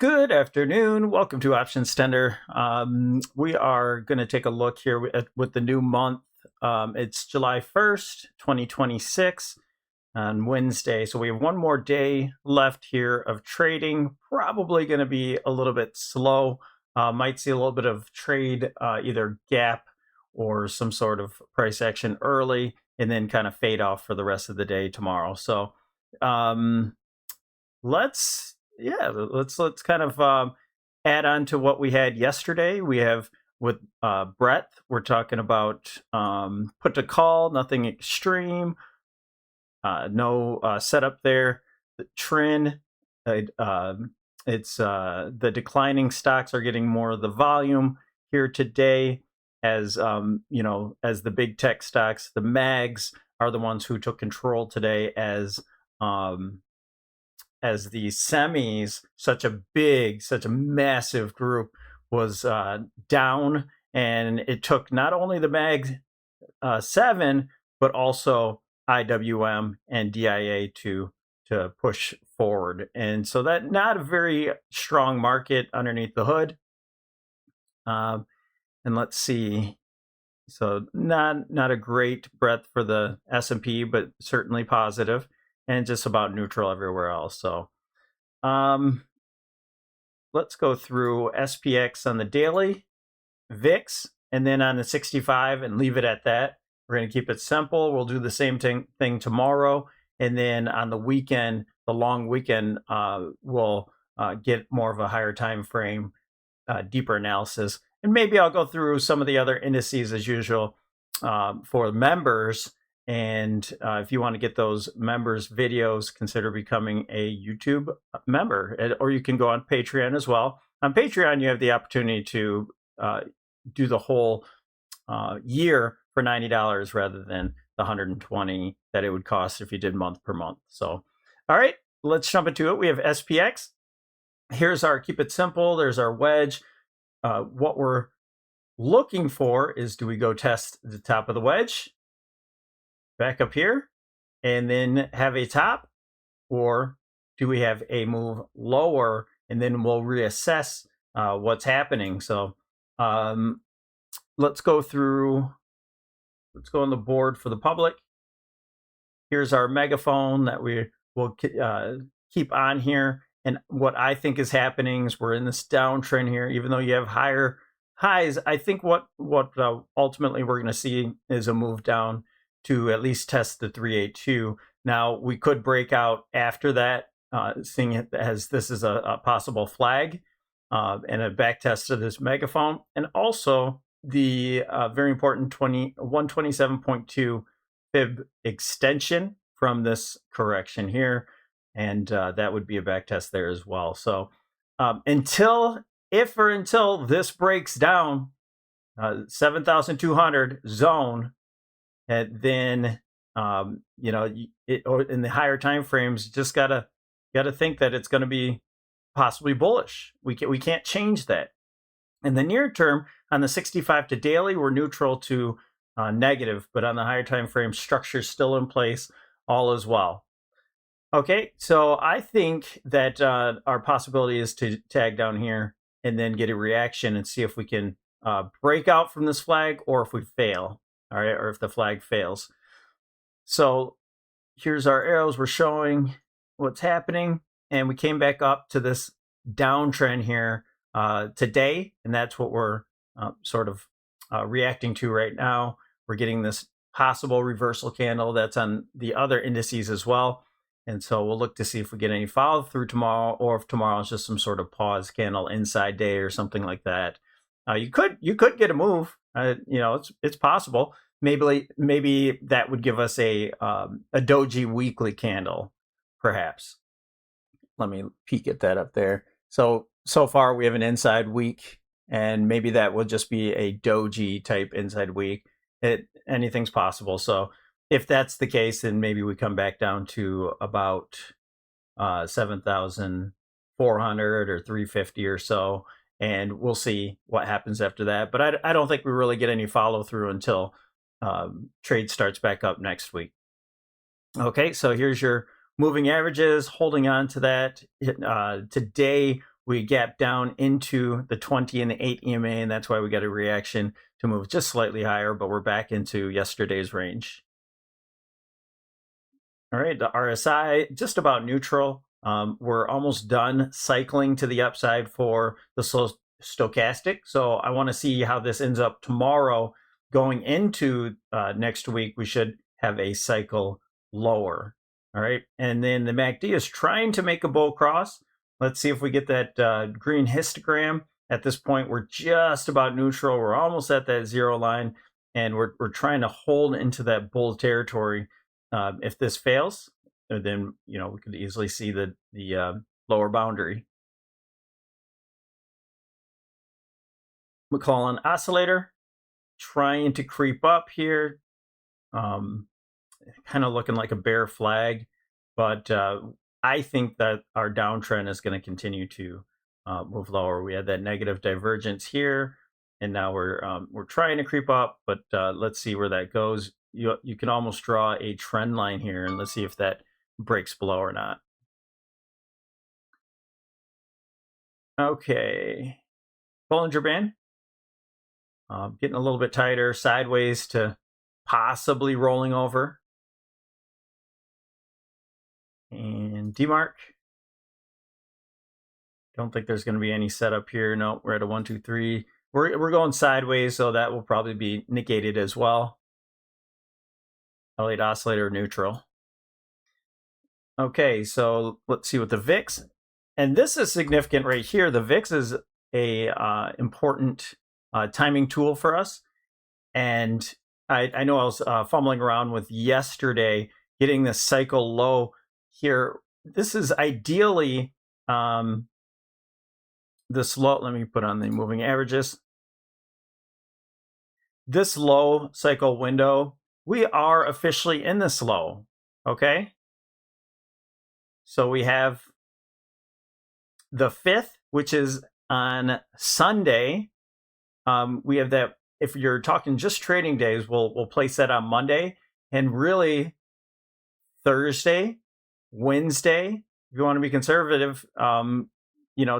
Good afternoon. Welcome to OptionsTender. We are going to take a look here with the new month. It's July 1st, 2026 on Wednesday. So we have one more day left here of trading. Probably going to be a little bit slow. Might see a little bit of trade, either gap or some sort of price action early, and then kind of fade off for the rest of the day tomorrow. So let's kind of add on to what we had yesterday. We have with breadth, we're talking about put to call, nothing extreme, no setup there. The trend, it's the declining stocks are getting more of the volume here today, as as the big tech stocks, the mags are the ones who took control today, as the semis, such a massive group, was down, and it took not only the mag 7, but also IWM and DIA to push forward. And so that not a very strong market underneath the hood. And let's see. So not a great breadth for the S&P, but certainly positive, and just about neutral everywhere else. So let's go through SPX on the daily, VIX, and then on the 65, and leave it at that. We're going to keep it simple. We'll do the same thing tomorrow, and then on the weekend, the long weekend, we'll get more of a higher time frame, deeper analysis, and maybe I'll go through some of the other indices as usual for members. And if you want to get those members videos, consider becoming a YouTube member, or you can go on Patreon as well. On Patreon, you have the opportunity to do the whole year for $90 rather than the $120 that it would cost if you did month per month. So, all right, let's jump into it. We have SPX. Here's our keep it simple. There's our wedge. What we're looking for is, do we go test the top of the wedge back up here and then have a top, or do we have a move lower and then we'll reassess what's happening? So let's go on the board for the public. Here's our megaphone that we will keep on here. And what I think is happening is we're in this downtrend here. Even though you have higher highs, I think what ultimately we're going to see is a move down to at least test the 382. Now, we could break out after that, seeing it as this is a possible flag and a back test of this megaphone. And also the very important 127.2 fib extension from this correction here. And that would be a back test there as well. So until this breaks down 7,200 zone, and then or in the higher time frames, just gotta think that it's going to be possibly bullish. We can't change that. In the near term, on the 65 to daily, we're neutral to negative, but on the higher time frame, structure's still in place, all as well. Okay, so I think that our possibility is to tag down here and then get a reaction and see if we can break out from this flag, or if we fail. All right, or if the flag fails. So here's our arrows. We're showing what's happening, and we came back up to this downtrend here today, and that's what we're sort of reacting to right now. We're getting this possible reversal candle that's on the other indices as well, and so we'll look to see if we get any follow through tomorrow, or if tomorrow is just some sort of pause candle inside day or something like that. You could get a move. It's possible. Maybe that would give us a doji weekly candle, perhaps. Let me peek at that up there. So far we have an inside week, and maybe that will just be a doji type inside week. Anything's possible. So if that's the case, then maybe we come back down to about 7,400 or 350 or so. And we'll see what happens after that. But I don't think we really get any follow through until trade starts back up next week. Okay, so here's your moving averages, holding on to that. Today, we gap down into the 20 and the 8 EMA, and that's why we got a reaction to move just slightly higher, but we're back into yesterday's range. All right, the RSI just about neutral. We're almost done cycling to the upside for the stochastic. So I want to see how this ends up tomorrow. Going into next week, we should have a cycle lower. All right, and then the MACD is trying to make a bull cross. Let's see if we get that green histogram. At this point, we're just about neutral. We're almost at that zero line, and we're trying to hold into that bull territory. If this fails, then we could easily see the lower boundary. McClellan oscillator trying to creep up here, kind of looking like a bear flag, but I think that our downtrend is going to continue to move lower. We had that negative divergence here, and now we're trying to creep up, but let's see where that goes. You can almost draw a trend line here, and let's see if that breaks below or not. Okay, Bollinger Band getting a little bit tighter, sideways to possibly rolling over. And DMARC. Don't think there's going to be any setup here. No, we're at a 1, 2, 3. We're going sideways, so that will probably be negated as well. Elliott oscillator neutral. Okay, so let's see what the VIX, and this is significant right here. The VIX is a important timing tool for us, and I know I was fumbling around with yesterday getting this cycle low here. This is ideally this low. Let me put on the moving averages. This low cycle window, we are officially in this low. Okay, so we have the 5th, which is on Sunday. We have that. If you're talking just trading days, we'll place that on Monday, and really Thursday, Wednesday. If you want to be conservative,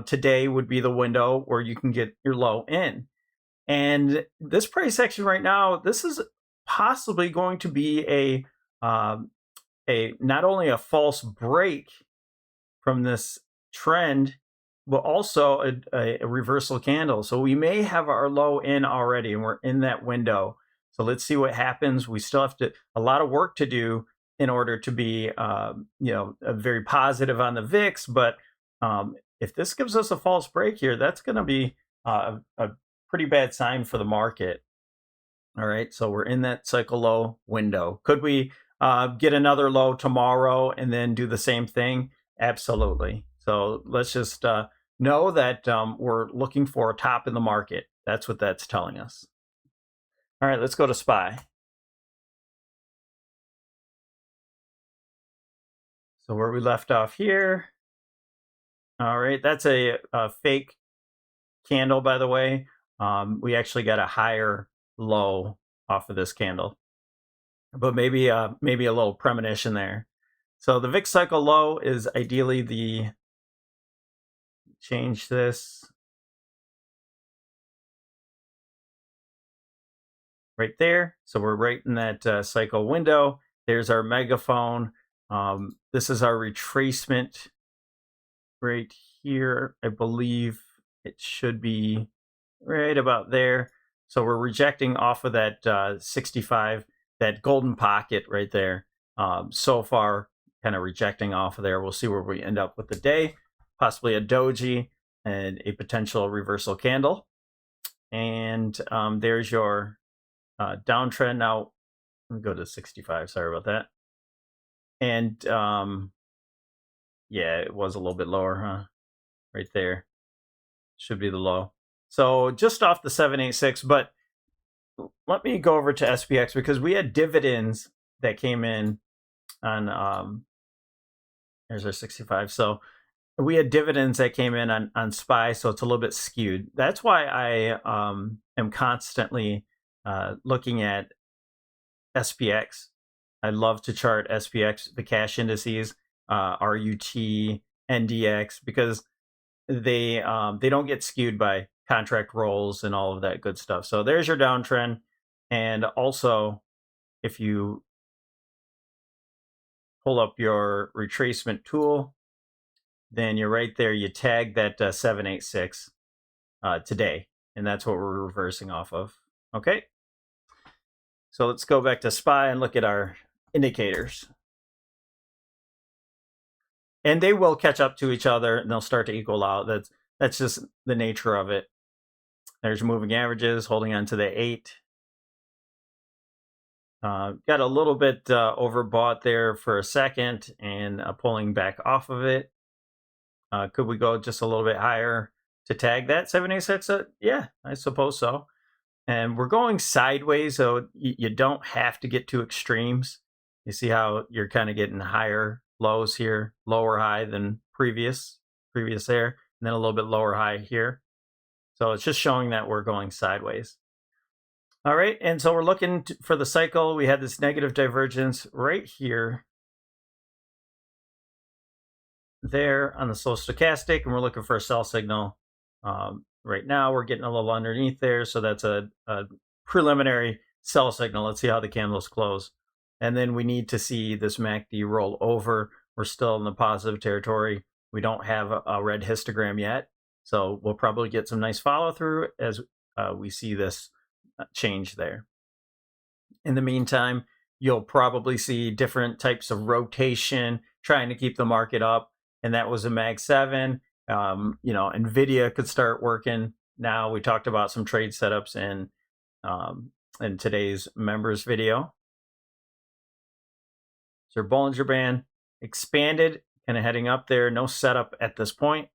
today would be the window where you can get your low in. And this price action right now, this is possibly going to be a not only a false break from this trend, but also a reversal candle. So we may have our low in already, and we're in that window. So let's see what happens. We still have a lot of work to do in order to be very positive on the VIX. But if this gives us a false break here, that's going to be a pretty bad sign for the market. All right, so we're in that cycle low window. Could we get another low tomorrow and then do the same thing? Absolutely. So let's just know that we're looking for a top in the market. That's what that's telling us. All right, let's go to SPY. So where we left off here. All right, that's a fake candle, by the way. We actually got a higher low off of this candle, but maybe a little premonition there. So the VIX cycle low is ideally the, change this right there. So we're right in that cycle window. There's our megaphone. This is our retracement right here. I believe it should be right about there. So we're rejecting off of that 65, that golden pocket right there. So far, kind of rejecting off of there. We'll see where we end up with the day. Possibly a doji and a potential reversal candle. And there's your downtrend. Now, let me go to 65. Sorry about that. And yeah, it was a little bit lower, huh? Right there. Should be the low. So just off the 786, but let me go over to SPX because we had dividends that came in on there's our 65. So we had dividends that came in on SPY, so it's a little bit skewed. That's why I am constantly looking at SPX. I love to chart SPX, the cash indices, RUT, NDX, because they don't get skewed by contract rolls and all of that good stuff. So there's your downtrend. And also, if you pull up your retracement tool, then you're right there. You tag that 786 today, and that's what we're reversing off of. Okay. So let's go back to SPY and look at our indicators. And they will catch up to each other and they'll start to equal out. That's just the nature of it. There's moving averages holding on to the 8. Got a little bit overbought there for a second and pulling back off of it. Could we go just a little bit higher to tag that 786? Yeah, I suppose so. And we're going sideways, so you don't have to get to extremes. You see how you're kind of getting higher lows here, lower high than previous there, and then a little bit lower high here. So it's just showing that we're going sideways. All right, and so we're looking for the cycle. We had this negative divergence right here, there on the slow stochastic, and we're looking for a sell signal. Right now, we're getting a little underneath there, so that's a preliminary sell signal. Let's see how the candles close. And then we need to see this MACD roll over. We're still in the positive territory. We don't have a red histogram yet, so we'll probably get some nice follow through as we see this change there. In the meantime, you'll probably see different types of rotation trying to keep the market up, and that was a Mag 7. Nvidia could start working now. We talked about some trade setups in today's members video. So Bollinger Band expanded, kind of heading up there. No setup at this point.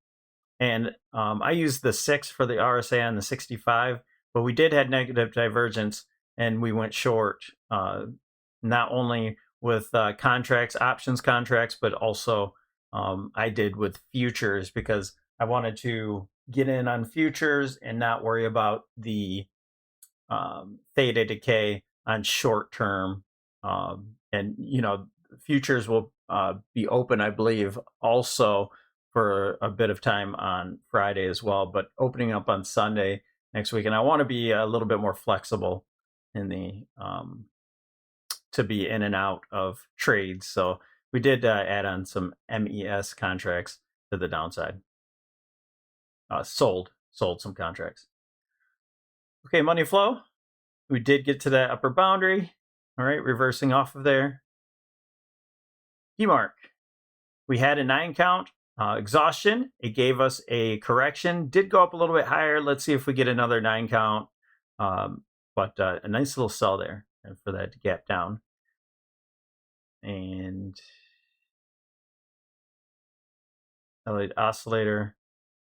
And I used the 6 for the RSI on the 65, but we did have negative divergence, and we went short, not only with contracts, options contracts, but also I did with futures, because I wanted to get in on futures and not worry about the theta decay on short term. And futures will be open, I believe, also for a bit of time on Friday as well, but opening up on Sunday next week. And I want to be a little bit more flexible in the to be in and out of trades. So we did add on some MES contracts to the downside. Sold some contracts. Okay, money flow. We did get to that upper boundary. All right, reversing off of there. Mark. We had a 9 count exhaustion. It gave us a correction. Did go up a little bit higher. Let's see if we get another 9 count. But a nice little sell there for that gap down. And Elliott oscillator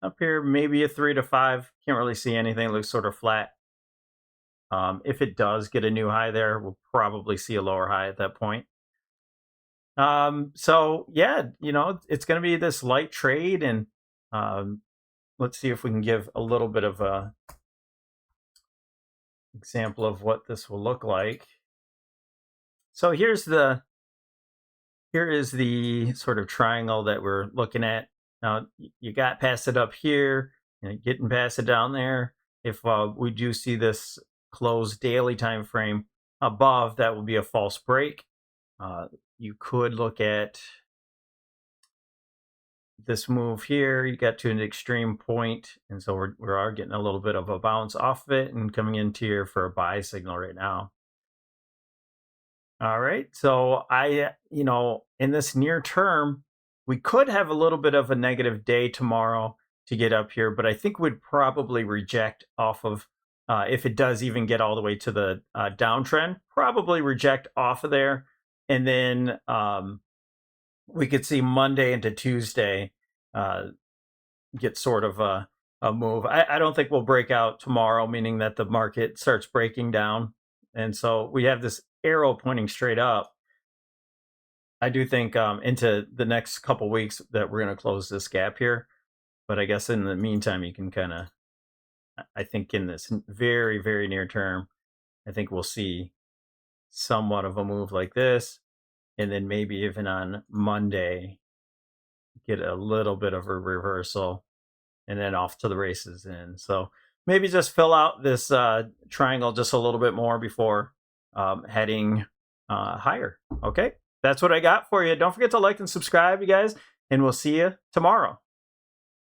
up here, maybe a 3 to 5. Can't really see anything. It looks sort of flat. If it does get a new high there, we'll probably see a lower high at that point. So yeah, it's going to be this light trade, and let's see if we can give a little bit of a example of what this will look like. So here is the sort of triangle that we're looking at. Now you got past it up here, getting past it down there. If we do see this close daily time frame above, that will be a false break. You could look at this move here. You got to an extreme point, and so we are getting a little bit of a bounce off of it and coming into here for a buy signal right now. All right, so in this near term, we could have a little bit of a negative day tomorrow to get up here, but I think we'd probably reject off of, if it does even get all the way to the downtrend, probably reject off of there. And then we could see Monday into Tuesday get sort of a move. I don't think we'll break out tomorrow, meaning that the market starts breaking down. And so we have this arrow pointing straight up. I do think into the next couple weeks that we're going to close this gap here. But I guess in the meantime, you can kind of, I think in this very, very near term, I think we'll see somewhat of a move like this. And then maybe even on Monday, get a little bit of a reversal and then off to the races. And so maybe just fill out this triangle just a little bit more before heading higher. Okay, that's what I got for you. Don't forget to like and subscribe, you guys, and we'll see you tomorrow.